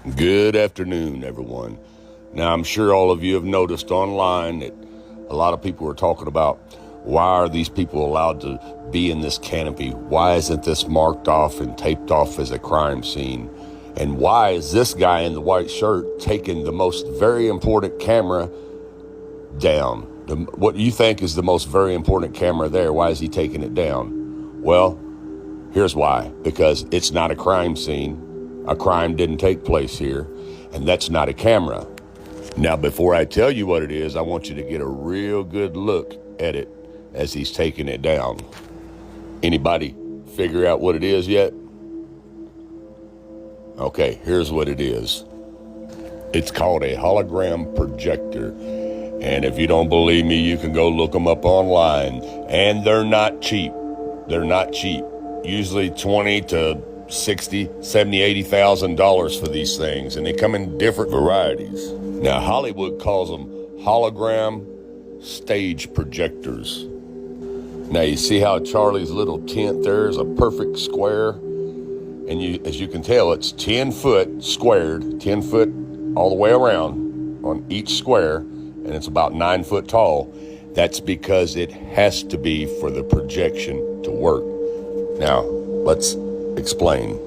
Good afternoon, everyone. Now, I'm sure all of you have noticed online that a lot of people are talking about why are these people allowed to be in this canopy? Why isn't this marked off and taped off as a crime scene? And why is this guy in the white shirt taking the most very important camera down? What you think is the most very important camera there? Why is he taking it down? Well, here's why. Because it's not a crime scene. A crime didn't take place here, and that's not a camera. Now, before I tell you what it is, I want you to get a real good look at it as he's taking it down. Anybody figure out what it is yet? Okay, here's what it is. It's called a hologram projector. And if you don't believe me, you can go look them up online. And they're not cheap. They're not cheap. Usually 20 to 60, 70, $80,000 for these things, and they come in different varieties. Now, Hollywood calls them hologram stage projectors. Now, you see how Charlie's little tent there is a perfect square? And as you can tell, it's 10 foot squared, 10 foot all the way around on each square, and it's about 9 foot tall. That's because it has to be for the projection to work. Now, let's explain.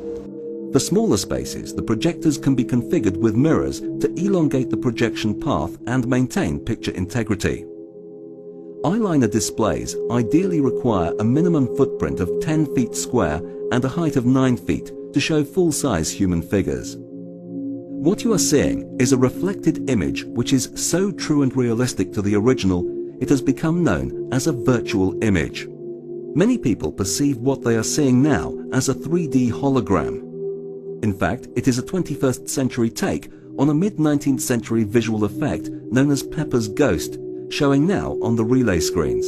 For smaller spaces, the projectors can be configured with mirrors to elongate the projection path and maintain picture integrity. Eyeliner displays ideally require a minimum footprint of 10 feet square and a height of 9 feet to show full-size human figures. What you are seeing is a reflected image which is so true and realistic to the original, it has become known as a virtual image. Many people perceive what they are seeing now as a 3D hologram. In fact, it is a 21st century take on a mid-19th century visual effect known as Pepper's Ghost, showing now on the relay screens.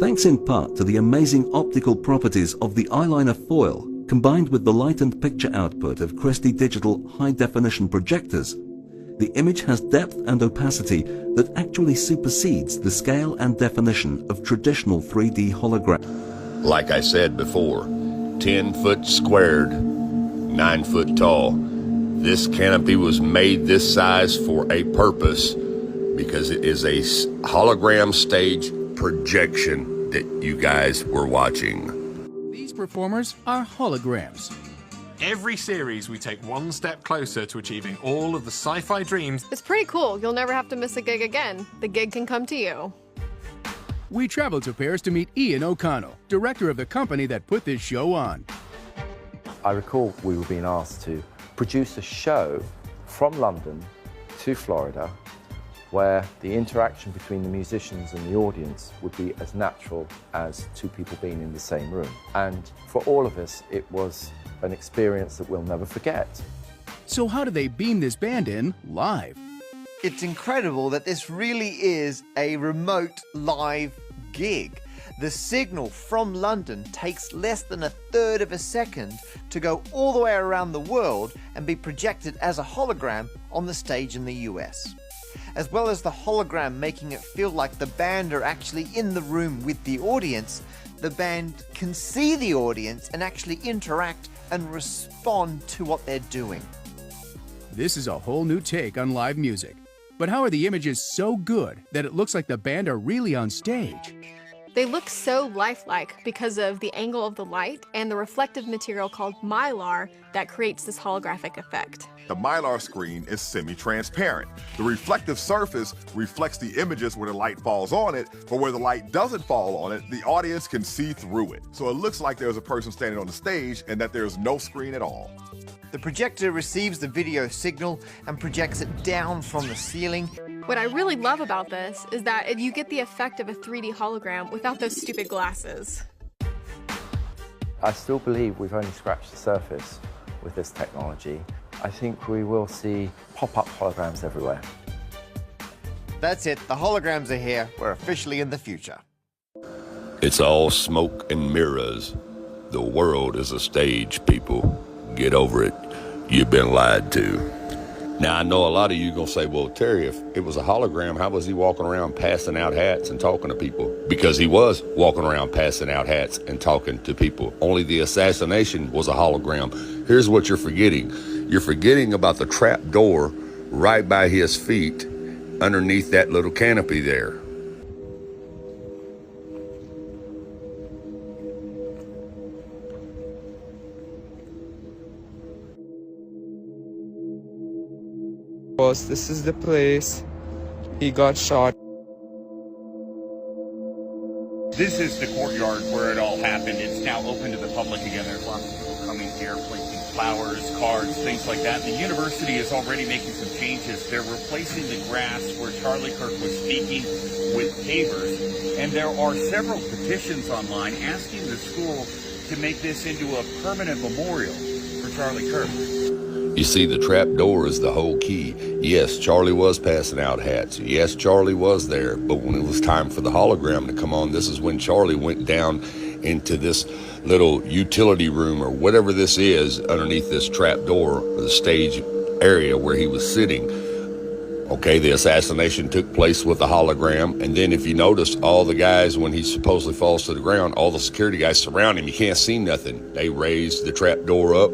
Thanks in part to the amazing optical properties of the eyeliner foil, combined with the light and picture output of Christie Digital high-definition projectors, the image has depth and opacity that actually supersedes the scale and definition of traditional 3D hologram. Like I said before, 10 foot squared, 9 foot tall. This canopy was made this size for a purpose because it is a hologram stage projection that you guys were watching. These performers are holograms. Every series, we take one step closer to achieving all of the sci-fi dreams. It's pretty cool. You'll never have to miss a gig again. The gig can come to you. We traveled to Paris to meet Ian O'Connell, director of the company that put this show on. I recall we were being asked to produce a show from London to Florida where the interaction between the musicians and the audience would be as natural as two people being in the same room. And for all of us, it was an experience that we'll never forget. So how do they beam this band in live? It's incredible that this really is a remote live gig. The signal from London takes less than 1/3 of a second to go all the way around the world and be projected as a hologram on the stage in the US. As well as the hologram making it feel like the band are actually in the room with the audience, the band can see the audience and actually interact and respond to what they're doing. This is a whole new take on live music. But how are the images so good that it looks like the band are really on stage? They look so lifelike because of the angle of the light and the reflective material called mylar that creates this holographic effect. The mylar screen is semi-transparent. The reflective surface reflects the images where the light falls on it, but where the light doesn't fall on it, the audience can see through it. So it looks like there's a person standing on the stage and that there's no screen at all. The projector receives the video signal and projects it down from the ceiling. What I really love about this is that you get the effect of a 3D hologram without those stupid glasses. I still believe we've only scratched the surface with this technology. I think we will see pop-up holograms everywhere. That's it, the holograms are here. We're officially in the future. It's all smoke and mirrors. The world is a stage, people. Get over it. You've been lied to. Now, I know a lot of you are going to say, well, Terry, if it was a hologram, how was he walking around passing out hats and talking to people? Because he was walking around passing out hats and talking to people. Only the assassination was a hologram. Here's what you're forgetting. You're forgetting about the trap door right by his feet underneath that little canopy there. This is the place he got shot. This is the courtyard where it all happened. It's now open to the public again. There's lots of people coming here, placing flowers, cards, things like that. The university is already making some changes. They're replacing the grass where Charlie Kirk was speaking with pavers. And there are several petitions online asking the school to make this into a permanent memorial for Charlie Kirk. You see, the trap door is the whole key. Yes, Charlie was passing out hats. Yes, Charlie was there. But when it was time for the hologram to come on, this is when Charlie went down into this little utility room or whatever this is underneath this trap door, or the stage area where he was sitting. Okay, the assassination took place with the hologram. And then if you notice, all the guys, when he supposedly falls to the ground, all the security guys surround him. You can't see nothing. They raise the trap door up.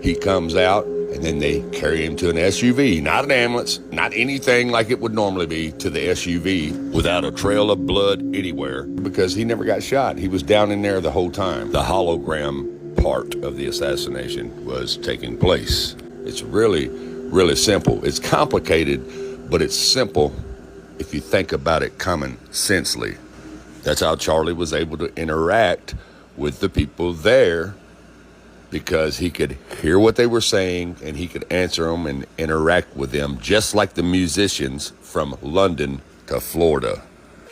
He comes out. And then they carry him to an SUV, not an ambulance, not anything like it would normally be, to the SUV without a trail of blood anywhere, because he never got shot. He was down in there the whole time. The hologram part of the assassination was taking place. It's really, really simple. It's complicated, but it's simple if you think about it common sensely. That's how Charlie was able to interact with the people there, because he could hear what they were saying and he could answer them and interact with them, just like the musicians from London to Florida.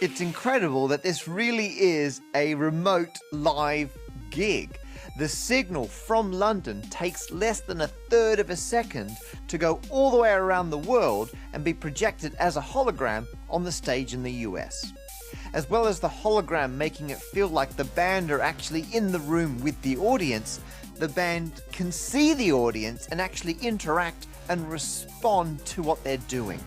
It's incredible that this really is a remote live gig. The signal from London takes less than 1/3 of a second to go all the way around the world and be projected as a hologram on the stage in the US. As well as the hologram making it feel like the band are actually in the room with the audience, the band can see the audience and actually interact and respond to what they're doing.